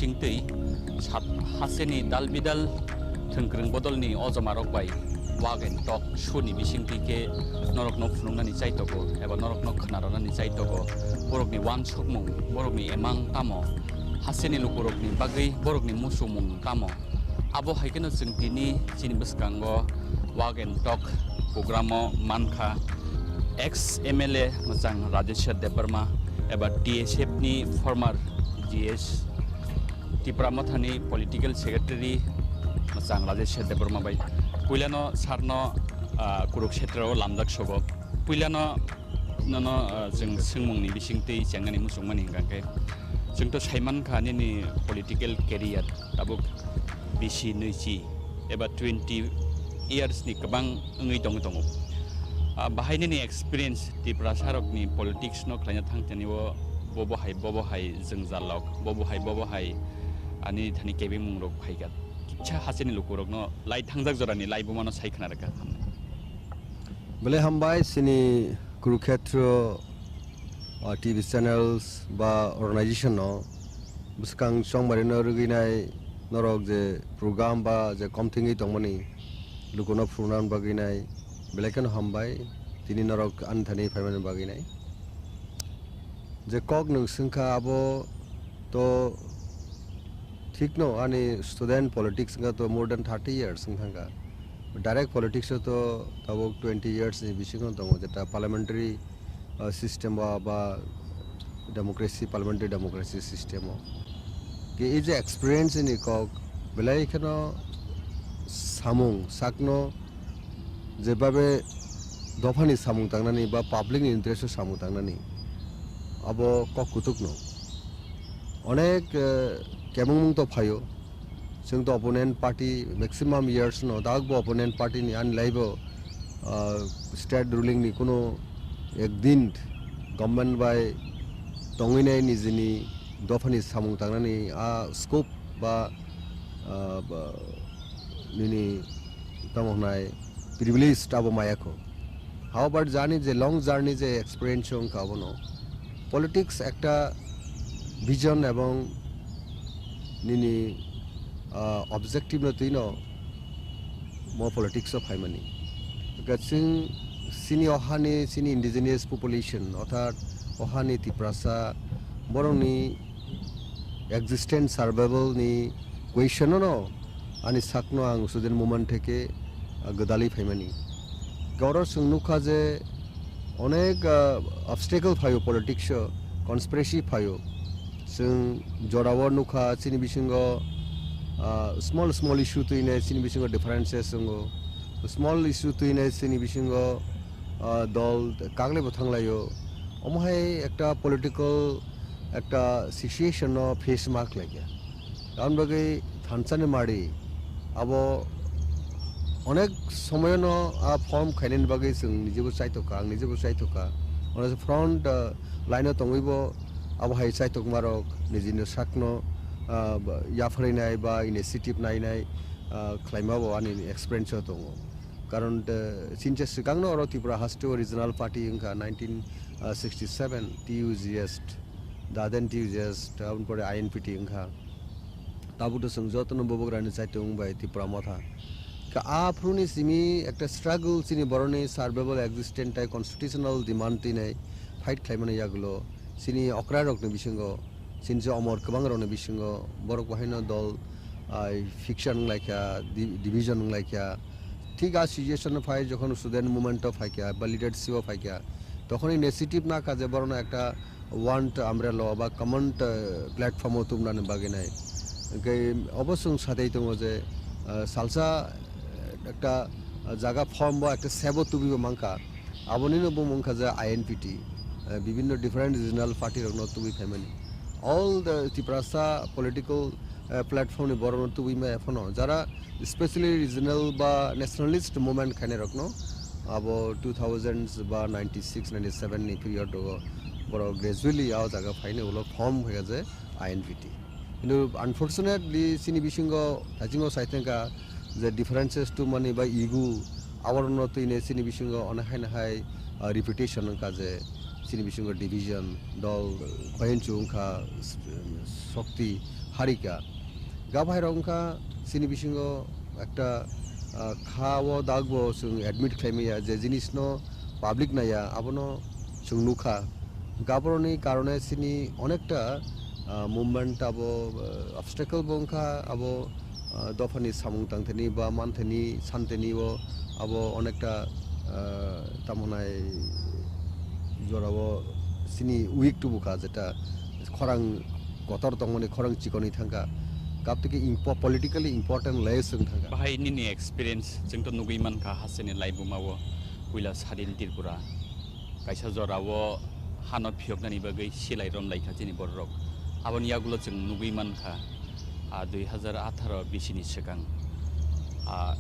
bisingtei sat haseni dalbidal thengkreng bodolni ojomarok bai wagen tok shuni bisingtei ke norokno phunungani chaitoko eba norokno khnaranani chaitoko borokni wansukmung borokni emang tamo haseni lukurokni bagai borokni musumung tamo abo haikeno jengtini chini bwskango wagen tok programo mankha Ex-Mla Rajeshwar Debbarma eba DSF ni former GS Tipramathani political secretary Majang Rajeshwar Debbarma bai puilano sarno Kuruksheta lamjak sogo puilano nono jeng singmungni bisingtei jengani musungmani hingkake jengto saiman khani ni political career tabuk bisi noichi eba 20 years ni kabang ngei tongo bahaini ni experience ti prasarok ni politics no khlanya thangtani bobo hai jengjalok bobo hai ani thani kebe mungrok phaiga kicha haseni lukurok no lai thangjak jorani lai bomano saikhna raka bole hambai sini Kurukshetra TV channels ba organization no buskang songmari no ruginai norok je program ba je komthingi tongmani lukono program baginai belekan hambai tini norok anthani phaiman baginai je kok nung singkha abo to ঠিক no ani student politics ga to more than 30 years singkha direct politics to tabo 20 years ni bising to jeta parliamentary system ba democracy parliamentary democracy system ke is experience ni kok belai khano samung sakno যেভাবে দফানি সামুং তাংনানি বা public interest সামুং তাংনানি আবো ককুতুকনো অনেক কেমন তো ফাইও जों তো অপোনেন্ট পার্টি ম্যাক্সিমাম ইয়ার্স নো দাগবো অপোনেন্ট পার্টি নি আনলাইব স্টেট রুলিং নি কোনো একদিন গভর্নমেন্ট বাই টঙ্গিনাই নিজনি দফানি সামুং তাংনানি স্কোপ বা নিনি তামহনাই privileged abo mayako how about journey je long journey je experience on kabono politics ekta vision ebong nini objective no tino mo politics of haimani gatsing sini ohani sini indigenous population অর্থাৎ ohani tiprasa boroni existence survival ni question no ani sakno ang suden moment theke গদালি ফাইমানি গৌরব সংনুখা যে অনেক obstacle ফাইও politics conspiracy ফাইও जों জরাওয়ার নুখা চিনি বিসঙ্গ small issue তুইনে চিনি বিসঙ্গ differences দঙ্গো small issue তুইনে চিনি বিসঙ্গ দল কাগলেবো থাংলাইও অমহাই একটা political একটা সিচুয়েশন ফেস মার্ক লাগে কারণ বাকি থানসানে মারি আবো অনেক সময় ন ফর্ম খাইনাইনি বাগै जों নিজেবো চাইতকা आं নিজেবো চাইতকা অনেক ফ্রন্ট লাইনও তঙ্গইব আবহাই চাইতক মারক নিজেनो সাকনো ইয়াফরাইনাই বা ইনিশিয়েটিভ নাইনাই খ্লাইমাবো आंनि एक्सपिरियेन्स दङ কারণ চিনচে सिगांनो अर त्रिपुरा हास्टो रिजनल पार्टी इंखा 1967 TUGS दादेन TUGS उनपरे INPT इंखा ताबुतो जों जतनो बबग्रानि चाइतों बाय त्रिपुरा मथा आफ्रुनी सिमी एक स्ट्रागल सिनी बरनी सार्वाइवल एक्सिस्टेंट टाइ कन्स्टिट्यूशनल डिमांड तिनै फाइट खालामनो यागलो सिनी अक्रा रकनि बिसंगो सिनजे अमर गोबां रकनि बिसंगो बरक बाहायनो दल फिक्शन लाइका डिविजन लाइका ठीक आ सिचुएशन फाइ যখন स्टूडेंट मूवमेंट फाइका बा लिडारशिप फाइका তখন ইনিশিয়েটিভ না কাজে বরং একটা ওয়ান্ট আমব্রেলা বা কমন প্ল্যাটফর্ম তুমনানে বাগিনাই অবশ্যই সাথেই দङ যে সালসা একটা জায়গা ফর্ম বা একটা সেবো তুবিবো মাংকা আবনিনো বমংখা যে INPT বিভিন্ন ডিফারেন্ট রিজনাল পার্টির তুবি ফ্যামিলি অল দ্য ত্রিপুরাসা পলিটিক্যাল প্ল্যাটফর্ম নি বড় তুবি মে এখনো যারা স্পেশালি রিজনাল বা ন্যাশনালিস্ট মুভমেন্ট খানে রকনো আবো 2000s বা 96 97 নি পিরিয়ড বড় গ্রাজুয়ালি আও জায়গা ফাইনে হলো ফর্ম হয়ে যায় INPT কিন্তু আনফরচুনেটলি সিনি বিসঙ্গ হাজিঙ্গ সাইতেঙ্কা যে ডিফারেন্সেস টু মানি বা ইগু আবার উন্নত ইনে সিনি বিসঙ্গ অনেহাই রিপিটেশন কাজে সিনি বিসঙ্গ ডিভিশন দল খয়েনচুংখা শক্তি হারিকা গা ভাই রংকা সিনি বিসিঙ্গ একটা খাওয়া দাগবো जों एडमिट खालामैया जे जिनिस न पाब्लिक नाया आबनो जों नुखा गाबरनि कारणे सिनि अनेकटा मुभमेंट आबो ऑब्स्टेकल बंखा आबो दफानि सामुं तांथेनि बा मानथेनि सानथेनि वो आबो अनेकटा तामनाय जराबो सिनि उइक टुबुका जेटा खरां गतर तंगनि खरां चिकनि थांगा गाबतके पलिटिकली इम्पर्टेन्ट लेस जों थांगा बाहाय निनि एक्सपीरियंस जोंथ' नुगैमानखा हासेनि लाइबुमावो कुइला सादिन तिरपुरा कायसा जरावो हानत फियकनानि बागै सिलाय रमलायखा जोंनि बर' रक आबनि आगुलो जों नुगैमानखा 2018 बिसिनि सिगां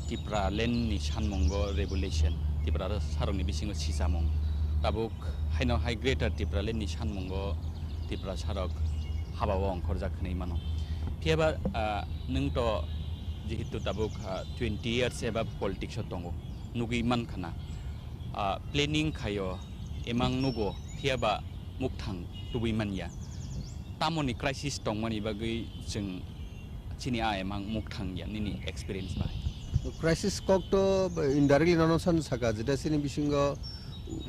तिप्रा लेन्डनि सानमंग रेगुलेशन तिप्रा सारंनि बिसिङाव सिजामं दाबुक हाइनाव हाइ ग्रेटार तिप्रा लेन्डनि सानमंग तिप्रा सारक हाबाव अंखर जाखोनै मानो फियाबा नोंथ' जिहेतु दाबुक 20 years एबा पलिटिक्स दङ नुगैमान खाना प्लेनिं खायो एमां नुगो फियाबा मुक्थां दुबैमानिया तामनि क्राइसिस दंमानि बागै जों चिनि एमां मुक्थां या निनि एक्सपीरियंस बाय क्राइसिस कक तो इनडाइरेक्टली ननसन साका जेटा सिनि बिसिंग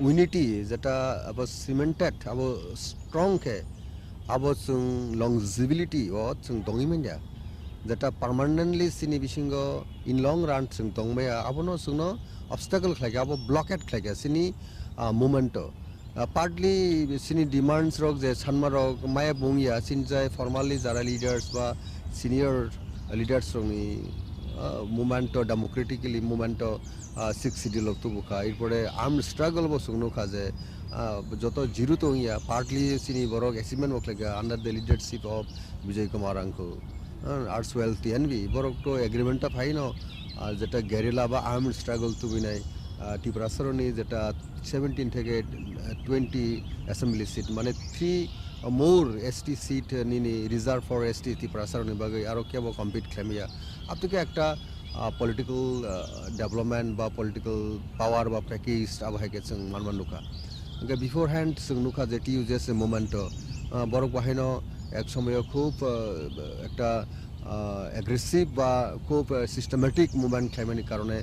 यूनिटी जेटा अब सिमेंटेड अब स्ट्रंग के अब जों लंजिबिलिटी ओ जों दंगिमेन्या जेटा परमानेंटली सिनि बिसिंग इन लंग रान जों दंमाया आबनो जोंनो ऑब्स्टेकल खालाया अब ब्लॉकेट खालाया सिनि मोमेंट पार्टली सिनि डिमांड्स रक जे सानमा रक माया बुंगिया सिनजाय फॉर्मली जारा लीडर्स बा सीनियर लीडर्स रंनि मुवमेंट डेमोक्रेटिकली मुवमेंट 6 शिड्यूल तुबुका एरपरे आर्म स्ट्रगल बो सुंगनुखा जे जत जिरु तंगिया पार्टली सिनि बरक अचिवमेंट वक्लेगा under the leadership of Vijay Kumar अंको आर्सवेल टीएनबी बरक तो एग्रीमेंट फाइनो जेटा गेरिला बा आर्म स्ट्रगल तुबिनाय टिप्रासरनि जेटा 17 থেকে 20 असेंबली सीट माने 3 मोर एसटी सीट निनी रिजर्व फॉर एसटी टिप्रासरनि बागै आरो केबो कम्पिट खामिया अब तो একটা पॉलिटिकल डेवलपमेंट बा पॉलिटिकल पावर बा पैकेज अब है के जों मानमान नुखा ओंके बिफोर हैंड जों नुखा जे टीयूजेस मोमेंट बरक बाहायनो एक समय खूब একটা एग्रेसिव बा खूब सिस्टेमेटिक मुवमेंट खालामनायनि कारणे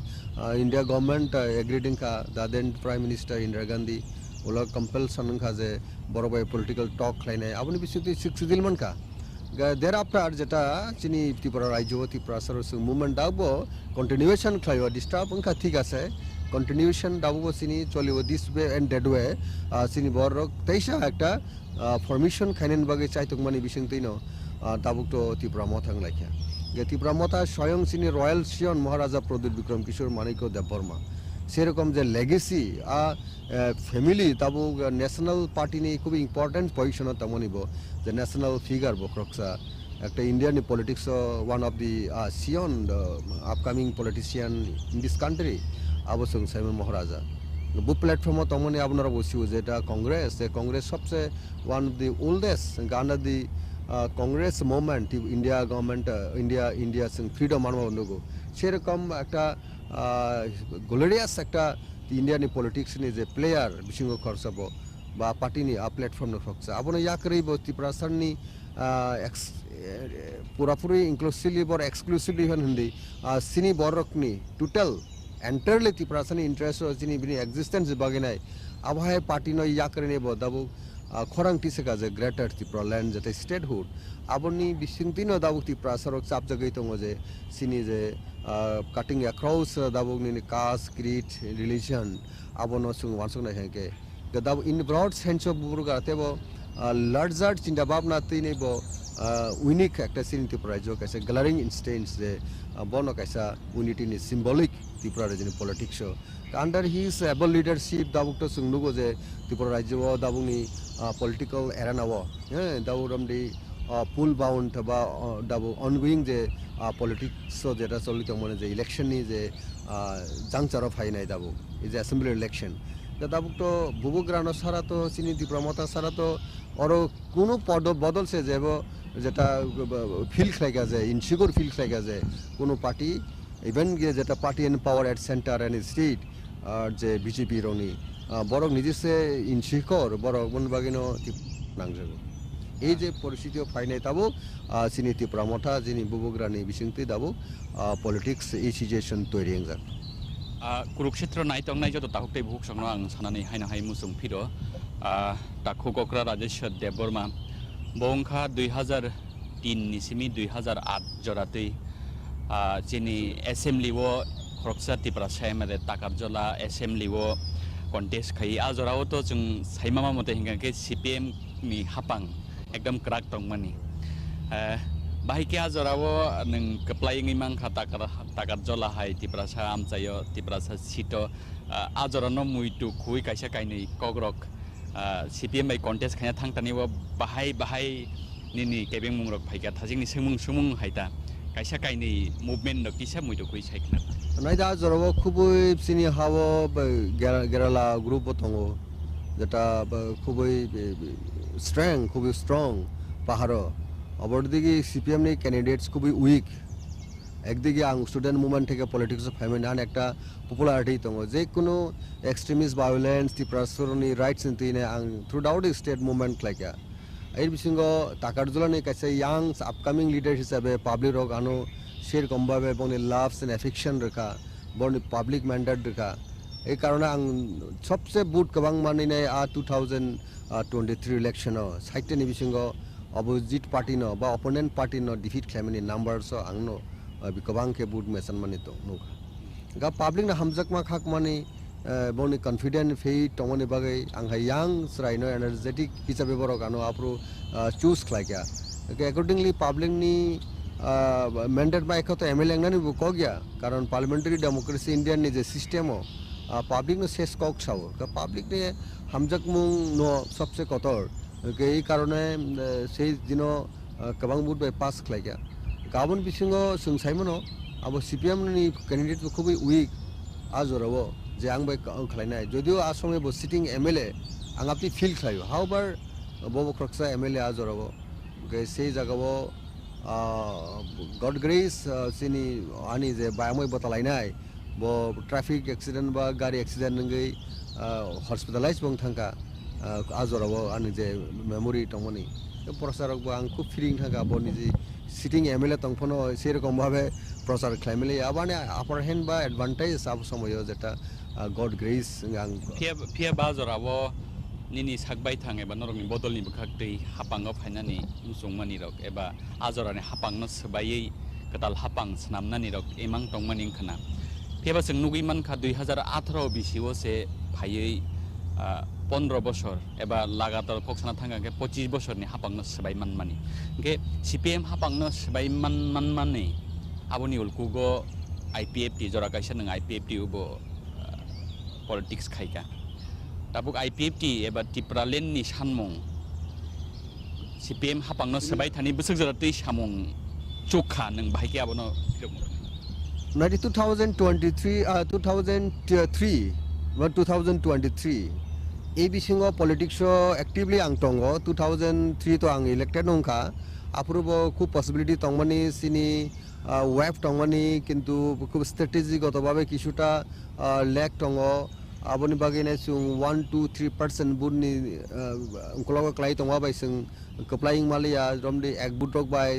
इंडिया गवर्नमेंट एग्रीडिंग का दा then prime minister Indira Gandhi उला कंपलसन खा जे बरबाय पॉलिटिकल टॉक खालायनाय आबनि बिसुति 6 दिलमन का देर आफ्टर जेटा चिनी त्रिपुरा राज्य त्रिपुरा सरस मुवमेंट दाबो कंटिन्यूएशन खायो डिस्टर्ब उनका ठीक आसे कंटिन्यूएशन दाबो सिनी चलिबो this way and that way सिनी बरक तैसा एकटा फॉर्मेशन खाइनेन बागै चाइतकमानि बिसिंतैनो दाबुक तो त्रिपुरा मथां लाइखा त्रिपुरा मथा स्वयं सिनी रॉयल सियन महाराजा प्रदीप विक्रम किशोर मानिक देबबर्मा सेरकम जे लेगेसी फैमिली ताबु नेशनल पार्टी नि खूब इम्पोर्टेंट पोजिशन तमनिबो जे नेशनल फिगर बक्रक्सा एक Indian politics one of the scion upcoming politician in this country आबो जों साइमन महाराजा बु प्लेटफॉर्म तमनि आपनारा बसियो जेटा कांग्रेस सबसे वन ऑफ द ओल्डेस्ट गाना the Congress movement India government India जों फ्रीडम मानबो नगो सेरकम एकटा ग्लोरियास एकटा इंडियानि पॉलिटिक्स नि जे प्लेयर बिसिंग खरसाबो बा पार्टी नि प्लेटफॉर्म खरसा आबनो याकरैबो त्रिपुरा सरनि पुरापुरी इंक्लूसिवली बर एक्सक्लूसिवली होनदि सिनि बरकनि टोटल एंटायरली त्रिपुरा सरनि इंटरेस्ट जिनि बिनि एक्जिस्टेंस बागैनाय आबहाय पार्टी न याकरैबो दाबो खरां टिसेका जे ग्रेटर त्रिपुरा लैंड जेते स्टेटहुड आबनि बिसिंतिनो दाबो त्रिपुरा सरक चाप जगै दङ जे सिनि जे cutting across दाबुनि कास्ट क्रीड रिलीजन आबनो सुं वानसंनाय हेके दाबो इन ब्रॉड सेंस ऑफ बुरुगा तेबो लार्जर चिंता भावना तैनेबो यूनिक एकटा सिनि त्रिपुरा जो कैसे ग्लरिंग इंस्टेंस जे बनो कैसा यूनिटी नि सिंबलिक त्रिपुरा राज्यनि politics under his able leadership दाबुक तो सुं नुगो जे त्रिपुरा राज्यो दाबुनि पॉलिटिकल एरानावो दाबुरमदि पुल बाउंड बा दाबो ऑनगोइंग जे पॉलिटिक्स जेटा चलित माने जे इलेक्शन नि जे जांचार फाइनाय दाबो इज असेंबली इलेक्शन दाबो तो बुबुग्रानो सारा तो सिनि त्रिपुरा मथा सारा तो और कोनो पद बदल से जेबो जेटा फील खायगा जे इनसिक्योर फील खायगा जे कोनो पार्टी इवन जे जेटा party in power at centre and state जे बीजेपी रनि बरक निजे से इनसिक्योर बरक मन बागिनो नांजो এই যে পরিস্থিতিও ফাইনাই তাবো সিনি ত্রিপুরা মঠা যিনি বুবুগ্রানি বিসিংতি দাবো পলিটিক্স এই সিচুয়েশন তৈরি যাক कुरुक्षेत्र नायतंनाय जत ताहुकtai बुक संग आं सानानै हायना हाय मुसुं फिरो Kok-Khorang Rajeshwar Debbarma bongkha 2003 ni simi 2008 joratui chini assembly wo khoroksa tipra saimare takarjola assembly wo contest khai a jorao to jung saimama mote hinga ke CPM ni hapang ekdam krak tongmani bahike a jorao nung keplaingi mangkha takarjola hai tipra sa amchayo tipra sa sito a jorano muitu khui kaisa kainei kogrok CPM by contest khanya thangtani wo bahai nini kebeng mungrok phaika thajingni sumung haita kaisa kaini movement no kisa muitu khui saikna নাইদা জরব খুবই চিনি hub গেরালা group থঙ্গো যেটা খুবই খুবই strong পাহাড় অপরদিকে CPM নি candidates খুবই week একদিকে আং স্টুডেন্ট মুভমেন্ট থেকে পলিটিক্স ফাইমেন আন একটা পপুলারিটি থঙ্গো যে কোনো এক্সট্রিমিস্ট ভায়োলেন্স টিপ্রাসরনি রাইটস ইনতিনে আং through out state movement Laika এই বিসিঙ্গ তাকারজলানি কাছে ইয়াং আপকামিং লিডার হিসাবে পাবলিক রক আনো শের কমভাবে এবং লাভস এন্ড এফেকশন রেখা বড় পাবলিক ম্যান্ডেট রেখা এই কারণে আং সবচেয়ে বুট কবাং মানিনাই 2023 ইলেকশন সাইটেনি বিসিঙ্গ অপোজিট পার্টি ন বা অপোনেন্ট পার্টি ন ডিফিট খাইমানি নাম্বারস আংনো কবাং কে বুট মেসান মানি তো নুখা গা পাবলিক না হামজাক মা খাক মানি বনি কনফিডেন্ট ফেই টমনি বাগै आंहा यां स्राइनो एनार्जेटिक हिसाबै बरक आनो आप्रो चूज खालायका अकॉर्डिंगली पाब्लिक नि मैंडेट बाय खतो MLA ngani bu kogya karon parliamentary democracy indian ni je system o public no ses kok chaw ka public ne hamjak mung no सबसे कतर के এই কারণে সেই দিন কবাং বুট বাই পাস খালাयका गाबोन बिसिङो जों साइमनो अब सीपीएम नि कैंडिडेट খুবই উইক आजरावो যে आं बाय खालायनाय যদিও आसामे बो सिटिंग एमएलए आं आपनि फिल खालायो हाउएवर बबो ख्रक्सा एमएलए आजरावो के সেই জায়গাও गॉड ग्रेस सिनी आनी जे बायमय बतालायनाय बो ट्रैफिक एक्सीडेंट बा गाड़ी एक्सीडेंट नंगै हॉस्पिटलाइज बंग थांका आजरावो आनी जे मेमोरी तंगमनि प्रचारक बो आं खूब फिलिंग थांका बनि जे सिटिंग एमएलए तंफनो সেই রকম ভাবে প্রচার খাইমেলে আবানে আপার হ্যান্ড বা অ্যাডভান্টেজ আব সময় যেটা गॉड ग्रेस आं फिया बाजरावो निनि सागबाय थां एबा नरकनि बदलनि बखाक्तै हापांगाव फायनानि मुसुंमानि रक एबा आजरानि हापांनो सबायै कदाल हापां सनामनानि रक एमां तंमानि खना फेबा जों नुगै मानखा 2018 बिसिओ से फायै 15 বছর एबा लागातार फक्सना थांगाके 25 বছরनि हापांनो सबाय मानमानि के सीपीएम हापांनो सबाय मानमानि आबनि उलकुगो आईपीएफटी जरा कायसा नों आईपीएफटी उबो पलिटिक्स खायका दाबुक आईपीएफटी एबा टिप्रालेननि सानमुं सीपीएम हापांनो सबाय थानि बोसोर जरातै सामुं चोखा नों बाहायके आबनो 2023 বা 2023 এই বিসিङ पलिटिक्स एक्टिवली आं तंग 2003 तो आं इलेक्टेड नंखा आप्रुब खूब पसिबिलिटी तंगमानि सिनी वेब तंगमानि किन्तु खूब स्ट्रेटेजिगतभावे किछुटा लेक तंग आबनि बागैने जों 1-2-3% बुटनि उनकलाव क्लाय तंगा बाय जों कप्लाइं मालिया रमदि 1 बुट रक बाय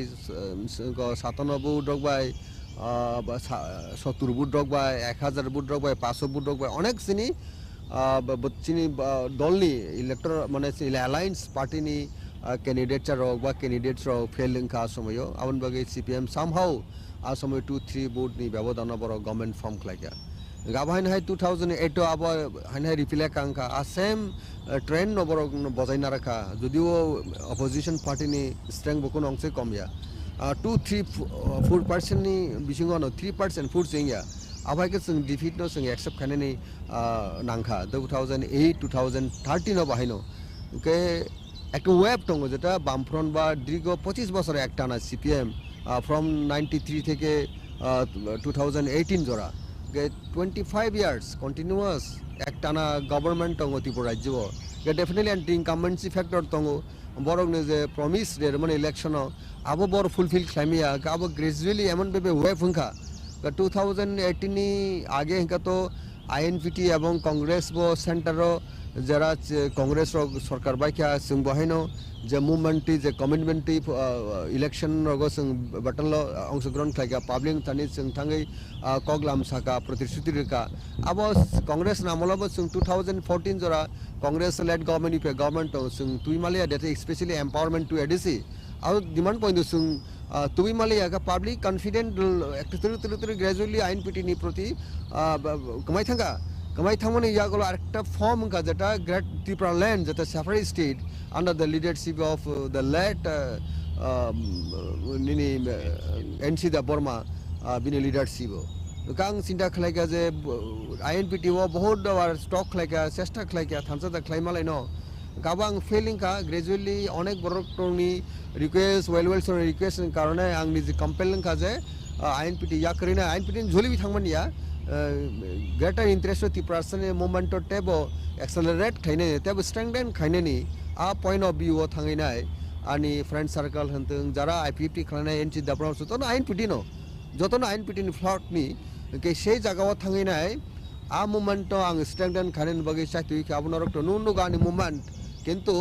97 बुट रक बाय 70 बुट रक बाय 1000 बुट रक बाय 500 बुट रक बाय अनेक सिनी बच्चिनी दलनि इलेक्टर माने अलायंस पार्टीनि कैंडिडेट रक बा कैंडिडेट्स रक फेल का समयो आबन बागै सीपीएम सामहाउ आ समय 2-3 बुट नि व्यवधान बर गवर्नमेंट फॉर्म खालायका गाबाइन हाय 2008 तो अब हाय रिफिले कांका आ सेम ट्रेंड नबर बजायना रखा जदिও अपोजिशन पार्टी नि स्ट्रेंथ बकुन अंसे कमया 2-3-4% नि बिसिङो 3% फुट सिंया आबाइके जों डिफिट न जों एक्सेप्ट खानानै नांखा 2008-2013 न बाहायनो के একটা ওয়েব টঙ্গ যেটা বামফ্রন্ট বা দীর্ঘ 25 বছর একটানা সিপিএম ফ্রম 93 থেকে 2018 জোড়া 25 ইয়ার্স কন্টিনিউয়াস একটানা গভর্নমেন্ট টঙ্গ ত্রিপুরা রাজ্য ডেফিনেটলি অ্যান্টি ইনকামেন্সি ফ্যাক্টর টঙ্গ বরং যে প্রমিস রে মানে ইলেকশন আবো বড় ফুলফিল খাইমিয়া আবো গ্রাজুয়ালি এমন ভাবে ওয়েব হংখা 2018 नि आगे हिंका तो आईएनपीटी एवं कांग्रेस बो सेंटर যারা কংগ্রেস সরকার বাইকা जों बहायनो जे मुभमेन्टि जे कमिटमेन्टि इलेक्शन रगो जों बाटनल अंशग्रहण खालायगा पाब्लिक थानि जों थाङै कगलाम साका प्रतिश्रुति रेखा अब कांग्रेस नामलाबो जों 2014 जरा Congress led government if government जों तुइमालिया date specially empowerment to ADC आरो डिमांड पॉइंट जों तुइमालिया का पब्लिक कॉन्फिडेंट एक तुरु ग्रेजुअली आईएनपीटी नि प्रति कमाई थांगा कमाई थांमोनी यागोलो आरेकटा फॉर्म का जेटा ग्रेट त्रिपुरा लैंड जेटा separate state under the leadership of the late NC Debbarma bini leadership kang sinta khlaika je INPT wo bahut war stock khlaika chesta khlaika thansa da khlaimalai no kabang failing ka gradually onek borokni request well son request karone ang ni compelling ka je INPT ya karina INPT joli bi thangman ya greater interest of the person movement to table accelerate khaine table strengthen khaine ni a point of view thanginai ani friend circle hantung jara IPT khlana NC Debbarma so to INPT no jotono INPT ni flock ni ke sei jaga o thanginai a movement to ang strengthen khanen bagi chaitui ka abnorok to nunu gani movement kintu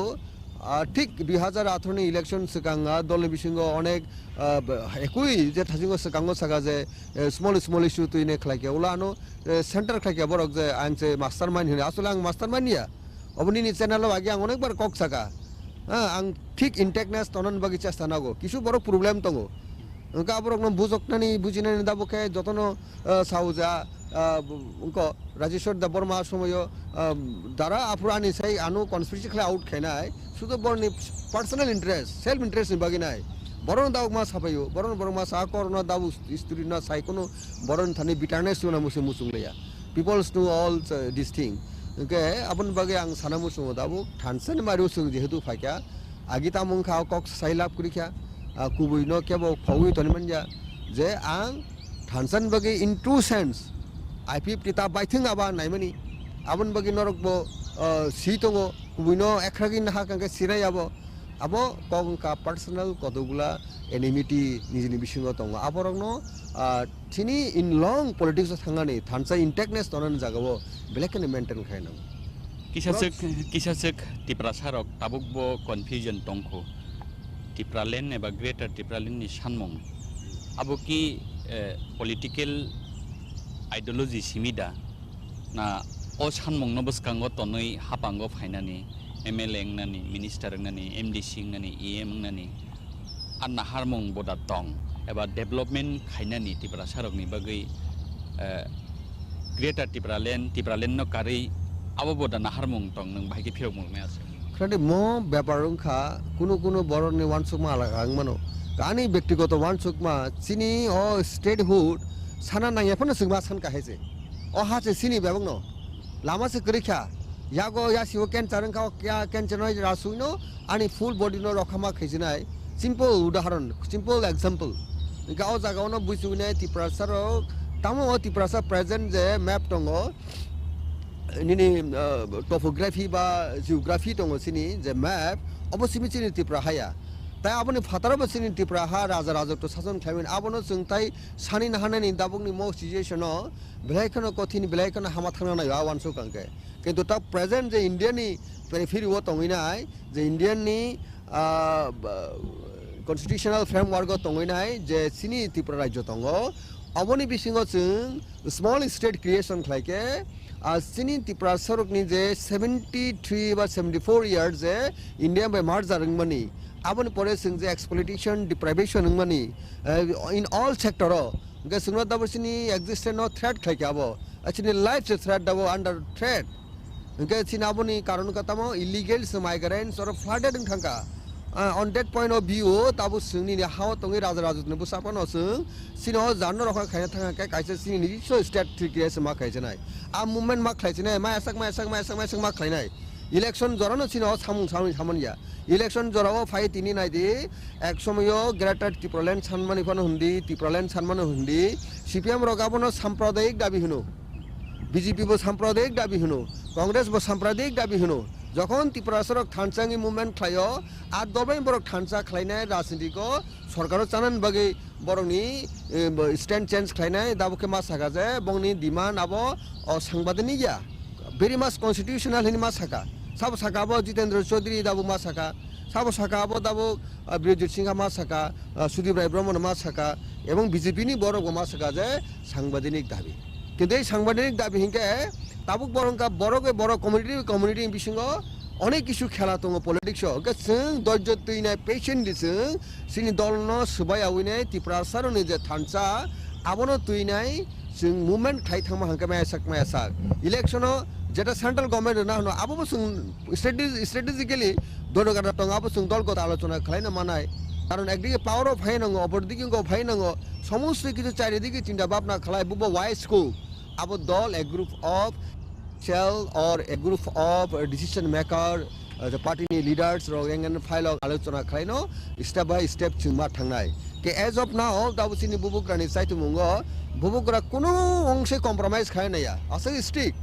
ঠিক 2018 ni election sekanga dol bisingo onek ekui je thasingo sekango saga je small issue tuine khlaike ulano center khlaike borok je angse mastermind hine asole ang mastermind ya oboni ni channel age ang onekbar kok saka ang ঠিক intactness tonon bagi chesta nago kisu boro problem tongo ka borok no bujoknani bujinani daboke jotono sauja उनको राजेश्वर देबबर्मा समयो दारा आफुरानी सही आनु conspiracy खला out खाइनाय सुदो बरनि personal interest self interest बागिनाय बरन दाउ मा साफायो बरन मा सा करना दाउ स्टोरी ना साइ कोनो बरन थानि बिटारनेस सुना मुसे मुसुंगलेया पीपल्स नो ऑल दिस थिंग ओके अपन बागे आं साना मुसुंगो दाबु थानसन मारिउ सुं जेहेतु फाइका आगिता मुंखा कक साइलाप कुरिखा कुबुइनो केबो फावि तनिमनया जे आं थानसन बागे in true sense IPP kita baithing aba naimani abon bagi norok bo sitongo kubuino ekhragi naha kangke sirai abo abo kong ka personal kodugula enmity nijini bisingo tongo aborokno thini in long politics thangani thansa intactness tonan jagabo belekani maintain khainam kisasek tipra sarok tabuk bo confusion tongko tipra len eba greater tipra len ni sanmong abo ki political ideology simida na o sanmong no buskango tonoi hapango phainani MLA nani minister nani MDC nani EM nani anna harmong boda tong eba development khainani tipra sarok ni bagai greater tipra len no kari abo boda na harmong tong nang bahiki phirok mong me ase khade mo byaparung kha kuno boroni wansukma alagang mano kani ব্যক্তিগত wansukma chini o statehood sana nang yapon sungma san ka hese o ha che sini babang no lama se krikha yago ya siwo ken charang ka kya ken chanoi rasuino ani full body no rokhama khejinai simple udaharon simple example ga o jaga no buisune tiprasar tamo o tiprasa present je map tongo nini topography ba geography tongo sini je map obosimi chini tipra haya তাই আপনি ফাতার বসিনি ত্রিপুরা হা রাজা রাজত্ব শাসন খাইবেন আপনো जों তাই সানি নাহানানি দাবুকনি মো situation বেলাইখনো কঠিন বেলাইখনো হামা থানা নাই ওয়ানসো কাंके কিন্তু তা প্রেজেন্ট যে ইন্ডিয়ানি পেরিফেরি ও তংইনাই যে ইন্ডিয়াননি কনস্টিটিউশনাল ফ্রেমওয়ার্ক তংইনাই যে সিনি ত্রিপুরা রাজ্য তঙ্গ অবনি বিসিংও जों স্মল স্টেট ক্রিয়েশন খাইকে সিনি ত্রিপুরা সরকনি যে 73 বা 74 ইয়ার্স যে ইন্ডিয়া বাই মার্জার রংমানি abon pore sing je exploitation deprivation ngmani in all sector ge sungna dabosini existent no threat khaike abo actually life se threat dabo under threat ge sin aboni karon katamo illegal migrants or flooded thangka on that point of view tabu sungni ni how tongi raja rajutne bu sapano sung sino janno rokha khaina thanga kai kaise sini ni so state threat ma khaise nai a movement ma khaise nai ma asak ma khainai election জরানো ছিল সামনিয়া election জরাও phi তিনি নাই দি এক সময়ও greater Tripuraland সানমানি ফানো হুন্দি ত্রিপুরাল্যান্ড সানমানো হুন্দি সিপিএম রগাবনো সাম্প্রদায়িক দাবি হুনো বিজেপি বো সাম্প্রদায়িক দাবি হুনো কংগ্রেস বো সাম্প্রদায়িক দাবি হুনো যখন ত্রিপুরা সরক থানসাঙ্গি মুভমেন্ট খাইও আর দবাই বরক থানসা খাইনায় রাজনীতিকো সরকারও চানান বাকি বরংনি স্ট্যান্ড চেঞ্জ খাইনায় দাবকে মা সাগা যায় বংনি ডিমান্ড আবো সাংবাদিক গিয়া very much constitutional hini ma saka sabo saka abo Jitendra Chaudhary dabu ma saka sabo saka abo dabu Birojit Singha ma saka Sudip Rai Brahman ma saka এবং BJP নি বড় গোমা সাকা যে সাংবাদিক দাবি কিন্তু এই সাংবাদিক দাবি হিংকে তাবুক বরংকা বড় কমিউনিটি বিসঙ্গ অনেক কিছু খেলা দङ পলিটিক্স जों धैर्य तुइनाय पेशेन्ट दिसों सिनि दलनो सबाय आविनाय त्रिपुरा सरनि जे थानसा आबनो तुइनाय जों मुभमेन्ट खाइ थांमा हांका मायासाक इलेक्शनो जेटा सेन्ट्रल गभर्नमेन्ट ना हनो आबो जों स्ट्रेटेजिकली दलगारा दङ आबो जों दलगत आलोचना खालायनो मानाय কারণ একদিকে পাওয়ারও ভাই নাঙ্গ অপরদিকে ভাই নাঙ্গ সমস্ত কিছু চারিদিকে চিন্তা ভাবনা খালায় বুবো ওয়াইস কো আবো দল a group of shell or a group of decision maker the party leaders ro engan file alochona khlaino step by step chungma thangnai ke as of now dabusini bubukrani saitu mungo bubukra kono ongshe compromise khai naya asal stick